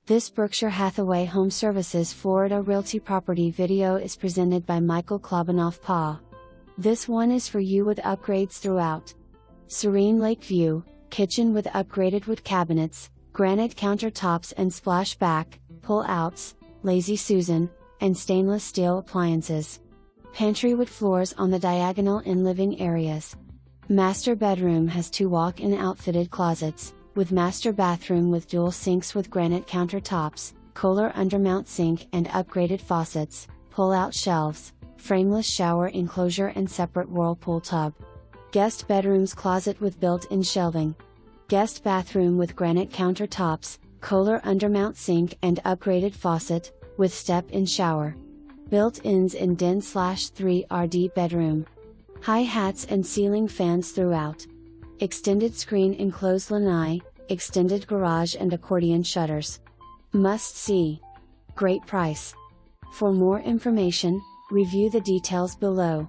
This Berkshire Hathaway HomeServices Florida Realty property video is presented by Michael Klobanoff Pa. This one is for you with upgrades throughout. Serene lake view, kitchen with upgraded wood cabinets, granite countertops and splashback, pull-outs, Lazy Susan, and stainless steel appliances. Pantry wood floors on the diagonal in living areas. Master bedroom has 2 walk-in outfitted closets, with master bathroom with dual sinks with granite countertops, Kohler undermount sink and upgraded faucets, pull-out shelves, frameless shower enclosure and separate whirlpool tub. Guest bedroom's closet with built-in shelving. Guest bathroom with granite countertops, Kohler undermount sink and upgraded faucet, with step-in shower. Built-ins in den/3RD bedroom. Hi-hats and ceiling fans throughout. Extended screen enclosed lanai, extended garage and accordion shutters. Must see. Great price. For more information, review the details below.